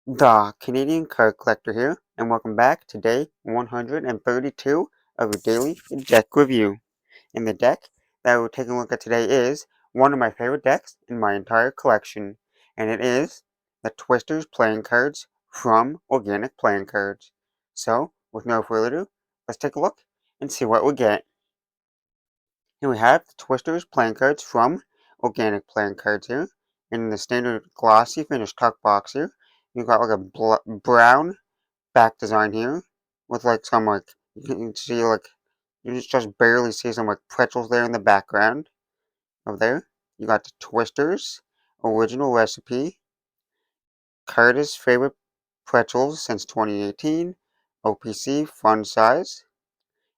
The Canadian Card Collector here, and welcome back to day 132 of your daily deck review. And the deck that we're taking a look at today is one of my favorite decks in my entire collection, and it is the Twisters playing cards from Organic Playing Cards. So, with no further ado, let's take a look and see what we get. Here we have the Twisters playing cards from Organic Playing Cards here, in the standard glossy finish tuck box here. You've got like a brown back design here with like some like you can see like you just barely see some like pretzels there in the background of there. You got the Twisters original recipe, Curtis favorite pretzels since 2018, OPC fun size,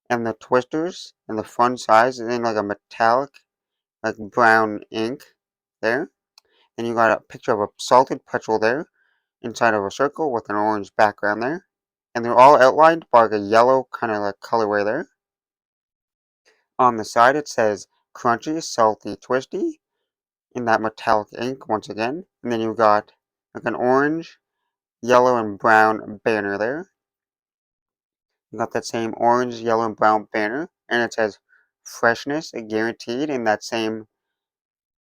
and the Twisters and the fun size is in like a metallic like brown ink there. And you got a picture of a salted pretzel there inside of a circle with an orange background there. And they're all outlined by like a yellow kind of like colorway there. On the side it says crunchy, salty, twisty in that metallic ink once again. And then you've got like an orange, yellow, and brown banner there. You got that same orange, yellow, and brown banner, and it says freshness guaranteed in that same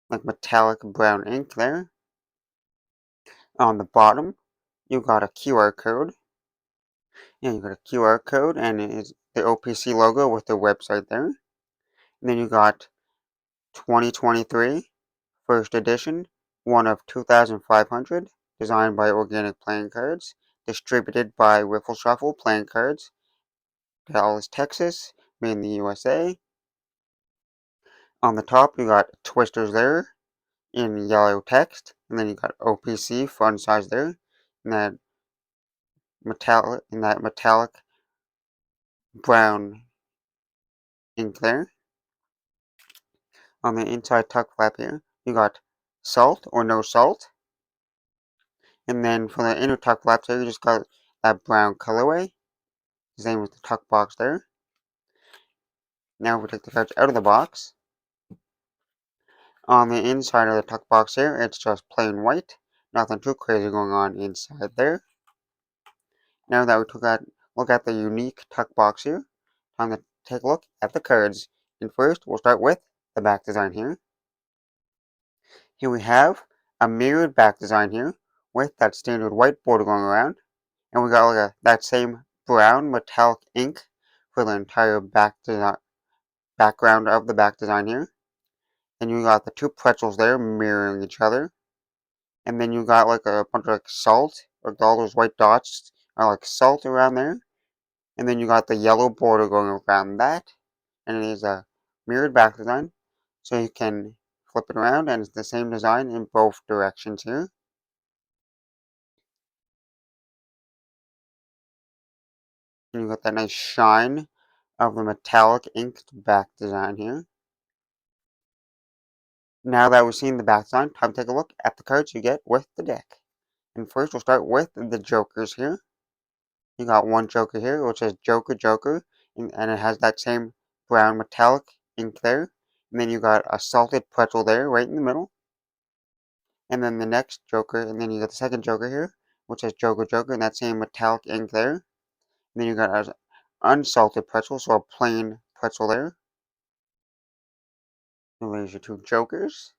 like metallic brown ink there. On the bottom, you got a QR code. Yeah, you got a QR code, and it is the OPC logo with the website there. And then you got 2023 first edition, one of 2,500, designed by Organic Playing Cards, distributed by Riffle Shuffle Playing Cards, Dallas, Texas, made in the USA. On the top, you got Twisters there in yellow text, and then you got OPC fun size there, in that metallic brown ink there. On the inside tuck flap here, you got salt or no salt. And then for the inner tuck flaps here, you just got that brown colorway. Same with the tuck box there. Now we take the cards out of the box. On the inside of the tuck box here, it's just plain white. Nothing too crazy going on inside there. Now that we took a look at the unique tuck box here, time to take a look at the cards. And first, we'll start with the back design here. Here we have a mirrored back design here with that standard white border going around. And we got like that same brown metallic ink for the entire background of the back design here. And you got the two pretzels there mirroring each other. And then you got like a bunch of like salt, or all those white dots are like salt around there. And then you got the yellow border going around that. And it is a mirrored back design. So you can flip it around and it's the same design in both directions here. And you got that nice shine of the metallic inked back design here. Now that we've seen the back design, time to take a look at the cards you get with the deck. And first we'll start with the Jokers here. You got one Joker here, which is Joker Joker, and it has that same brown metallic ink there. And then you got a salted pretzel there, right in the middle. And then the next Joker, and then you got the second Joker here, which is Joker Joker, and that same metallic ink there. And then you got an unsalted pretzel, so a plain pretzel there. And there's your two Jokers.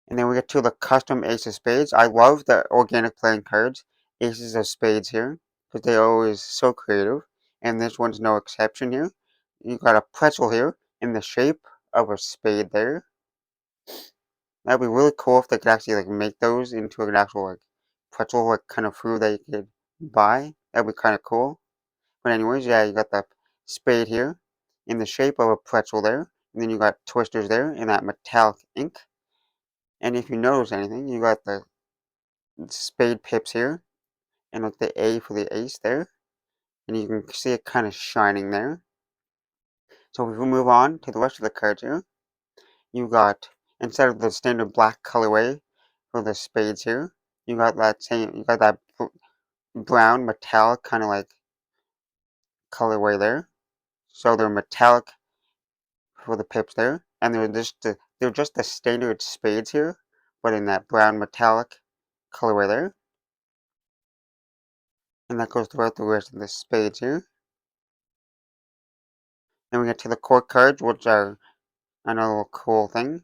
And then we get to the custom Ace of Spades. I love the organic playing cards, Aces of Spades here, because they're always so creative. And this one's no exception here. You got a pretzel here in the shape of a spade there. That'd be really cool if they could actually like make those into an actual like pretzel like kind of fruit that you could buy. That'd be kind of cool. But anyways, yeah, you got the spade here in the shape of a pretzel there. And then you got twisters there in that metallic ink. And if you notice anything, you got the spade pips here and like the A for the ace there. And you can see it kind of shining there. So if we move on to the rest of the cards here, you got, instead of the standard black colorway for the spades here, you got that brown metallic kind of like colorway there. So they're metallic for the pips there, and they're just the standard spades here, but in that brown metallic colorway there. And that goes throughout the rest of the spades here. Then we get to the court cards, which are another cool thing.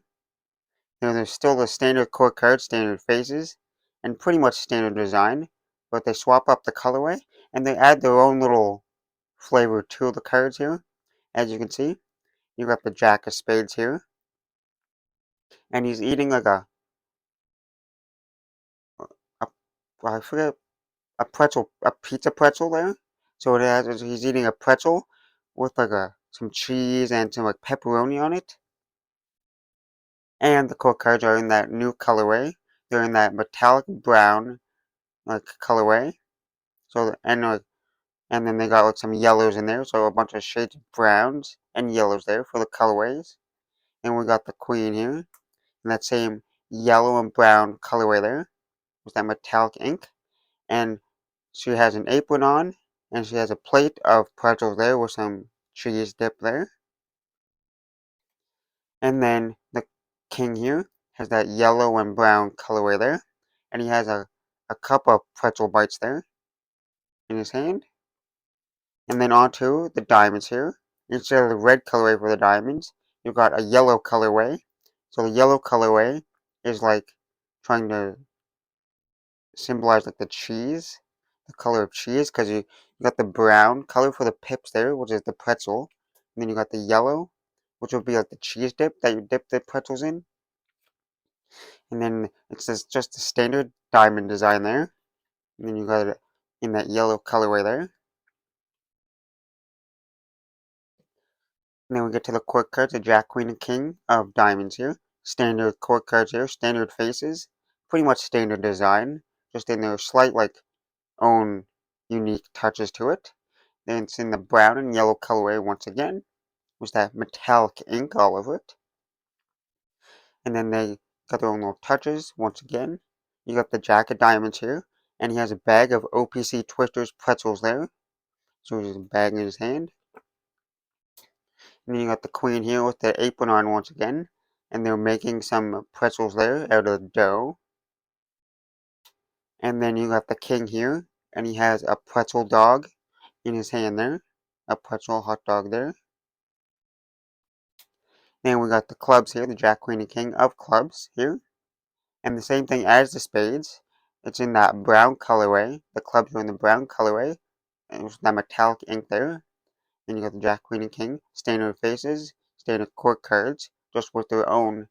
There's still the standard court cards, standard faces, and pretty much standard design, but they swap up the colorway, and they add their own little flavor to the cards here. As you can see, you got the Jack of Spades here, and he's eating like a I forget, a pretzel, a pizza pretzel there. So he's eating a pretzel with like some cheese and some like pepperoni on it. And the court cards are in that new colorway. They're in that metallic brown like colorway. So and then they got like some yellows in there, so a bunch of shades of browns and yellows there for the colorways. And we got the queen here in that same yellow and brown colorway there with that metallic ink. And she has an apron on, and she has a plate of pretzels there with some cheese dip there. And then the king here has that yellow and brown colorway there, and he has a cup of pretzel bites there in his hand. And then onto the diamonds here. Instead of the red colorway for the diamonds, you've got a yellow colorway. So the yellow colorway is like trying to symbolize like the cheese, the color of cheese, because you got the brown color for the pips there, which is the pretzel. And then you got the yellow, which would be like the cheese dip that you dip the pretzels in. And then it's just a standard diamond design there. And then you got it in that yellow colorway there. And then we get to the court cards, the Jack, Queen, and King of diamonds here. Standard court cards here, standard faces. Pretty much standard design, just in their slight, like, own unique touches to it. Then it's in the brown and yellow colorway once again, with that metallic ink all over it. And then they got their own little touches once again. You got the Jack of diamonds here, and he has a bag of OPC Twisters pretzels there. So he's a bag in his hand. And then you got the queen here with the apron on once again. And they're making some pretzels there out of the dough. And then you got the king here. And he has a pretzel dog in his hand there. A pretzel hot dog there. Then we got the clubs here. The Jack, Queen, and King of clubs here. And the same thing as the spades. It's in that brown colorway. The clubs are in the brown colorway. And with that metallic ink there. Then you got the Jack, Queen, and King, standard faces, standard court cards, just with their own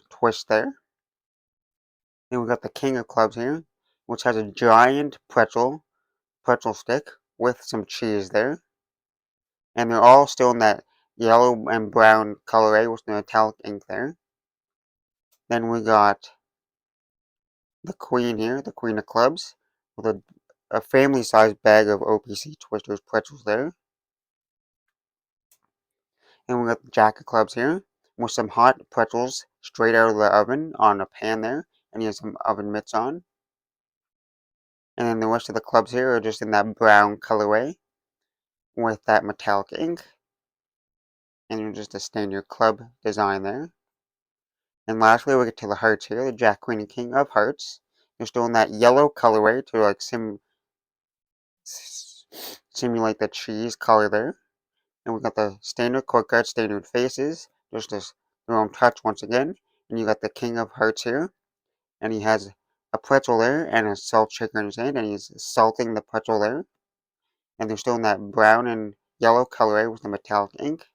twist there. Then we got the King of Clubs here, which has a giant pretzel stick with some cheese there. And they're all still in that yellow and brown colorway with the metallic ink there. Then we got the Queen here, the Queen of Clubs, with a family-sized bag of OPC Twisters pretzels there. And we got the Jack of Clubs here with some hot pretzels straight out of the oven on a pan there. And he has some oven mitts on. And then the rest of the clubs here are just in that brown colorway with that metallic ink. And you're just a standard club design there. And lastly, we get to the hearts here, the Jack, Queen, and King of Hearts. They're still in that yellow colorway to like simulate the cheese color there. And we got the standard court card, standard faces, just as their own touch once again. And you got the King of Hearts here, and he has a pretzel there and a salt shaker in his hand, and he's salting the pretzel there. And they're still in that brown and yellow colorway with the metallic ink.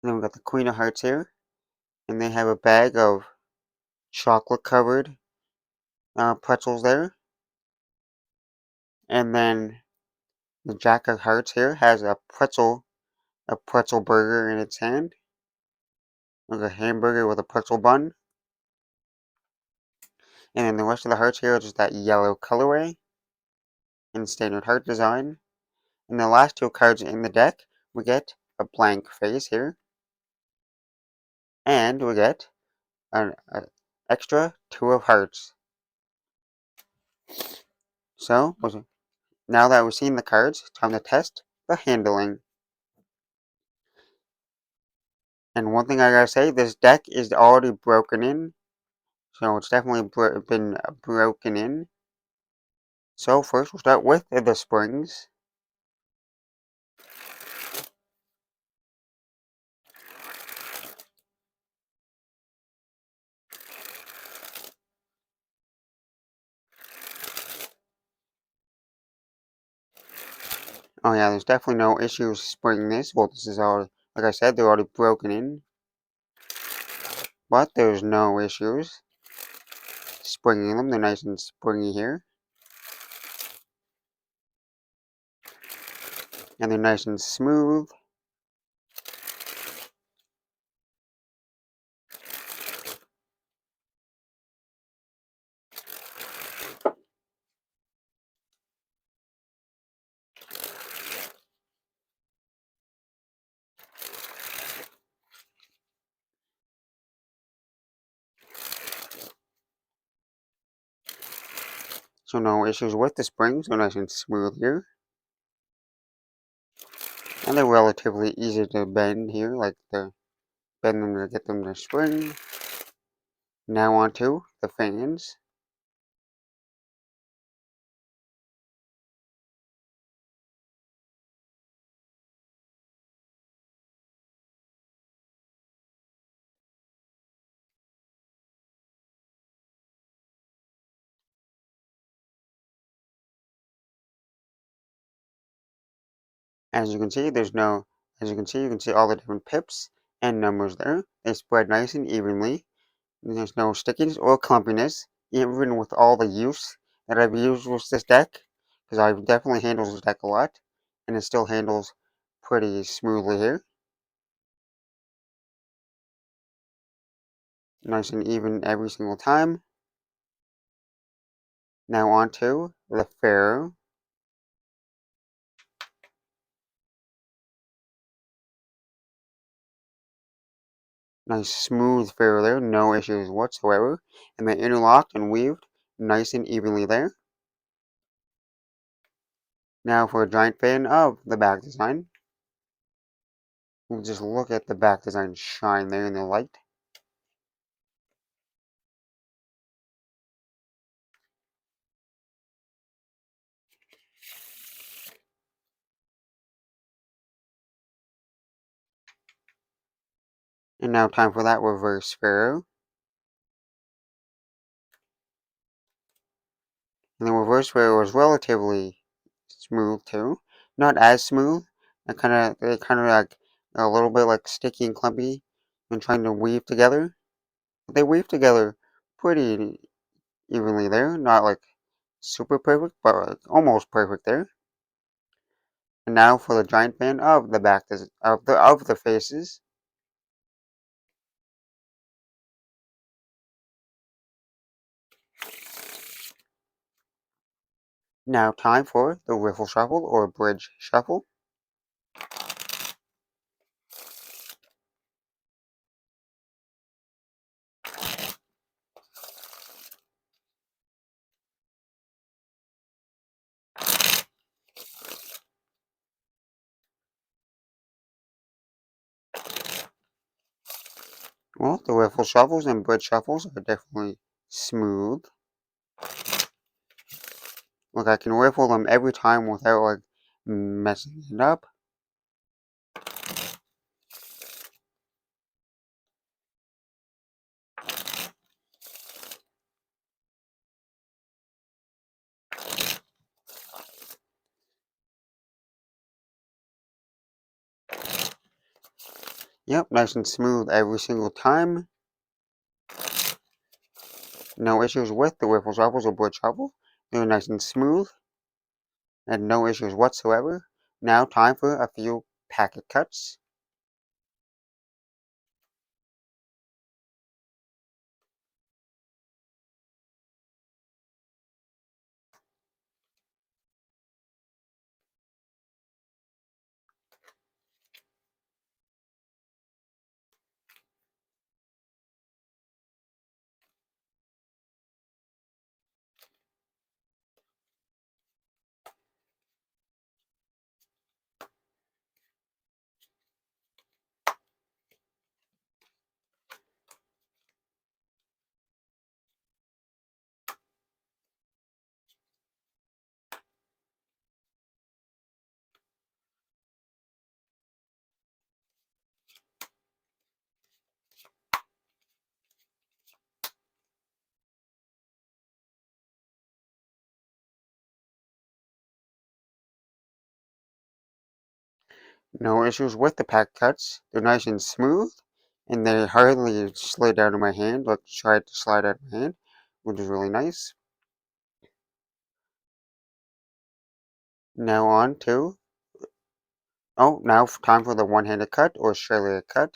And then we got the Queen of Hearts here, and they have a bag of chocolate covered pretzels there. And then the Jack of Hearts here has a pretzel burger in its hand, like a hamburger with a pretzel bun. And then the rest of the hearts here are just that yellow colorway in standard heart design. And the last two cards in the deck, we get a blank face here, and we get an extra two of hearts. So, now that we've seen the cards, it's time to test the handling. And one thing I gotta say, this deck is already broken in. So it's definitely been broken in. So first we'll start with the springs. Oh yeah, there's definitely no issues springing this. Well, this is already, like I said, they're already broken in. But there's no issues springing them. They're nice and springy here. And they're nice and smooth. So no issues with the springs. They're nice and smooth here. And they're relatively easy to bend here, like the bend them to get them to spring. Now onto the fans. As you can see, you can see all the different pips and numbers there. They spread nice and evenly. And there's no stickiness or clumpiness, even with all the use that I've used with this deck, because I've definitely handled this deck a lot, and it still handles pretty smoothly here. Nice and even every single time. Now onto the Pharaoh. Nice smooth Pharaoh there, no issues whatsoever. And they interlocked and weaved nice and evenly there. Now for a giant fan of the back design. We'll just look at the back design shine there in the light. And now time for that reverse Pharaoh. And the reverse Pharaoh was relatively smooth too. Not as smooth. They kind of like a little bit like sticky and clumpy when trying to weave together. But they weave together pretty evenly there. Not like super perfect, but like almost perfect there. And now for the giant fan of the back of the faces. Now time for the riffle shuffle or bridge shuffle. Well, the riffle shuffles and bridge shuffles are definitely smooth. Like I can riffle them every time without like messing it up. Yep, nice and smooth every single time. No issues with the riffle shuffles or bridge shuffle. They're nice and smooth. And no issues whatsoever. Now time for a few packet cuts. No issues with the pack cuts. They're nice and smooth, and they hardly slid out of my hand, like tried to slide out of my hand, which is really nice. Now on to, now time for the one-handed cut or Australia cut.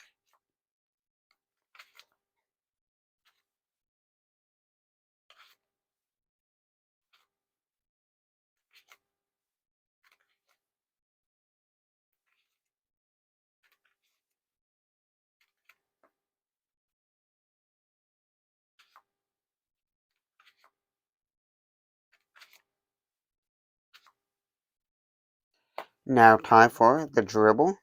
Now time for the dribble.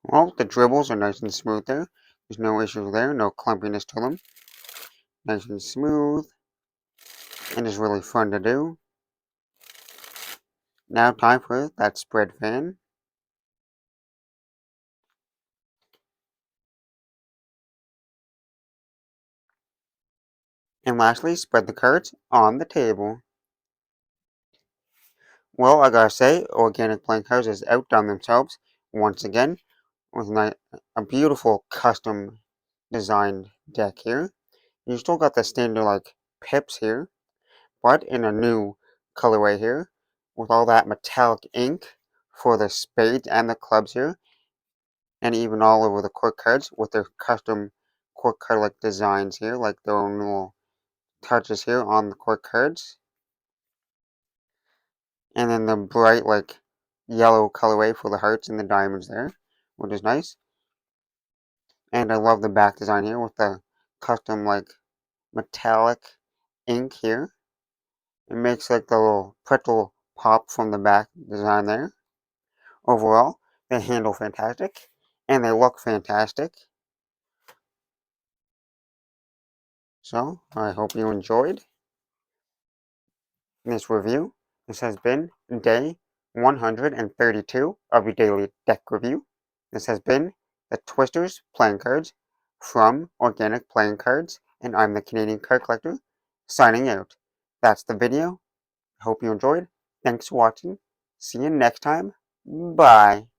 Well, the dribbles are nice and smooth there. There's no issues there, no clumpiness to them. Nice and smooth, and is really fun to do. Now time for that spread fan. And lastly, spread the cards on the table. Well, I gotta say, Organic Playing Cards has outdone themselves once again with a beautiful custom designed deck here. You still got the standard like pips here, but in a new colorway here with all that metallic ink for the spades and the clubs here, and even all over the court cards with their custom court card like designs here, like their own little touches here on the court cards. And then the bright like yellow colorway for the hearts and the diamonds there, which is nice. And I love the back design here with the custom like metallic ink here. It makes like the little pretzel pop from the back design there. Overall, they handle fantastic and they look fantastic. So I hope you enjoyed this review. This has been day 132 of your daily deck review. This has been the Twisters playing cards from Organic Playing Cards, and I'm the Canadian Card Collector, signing out. That's the video. Hope you enjoyed. Thanks for watching. See you next time. Bye.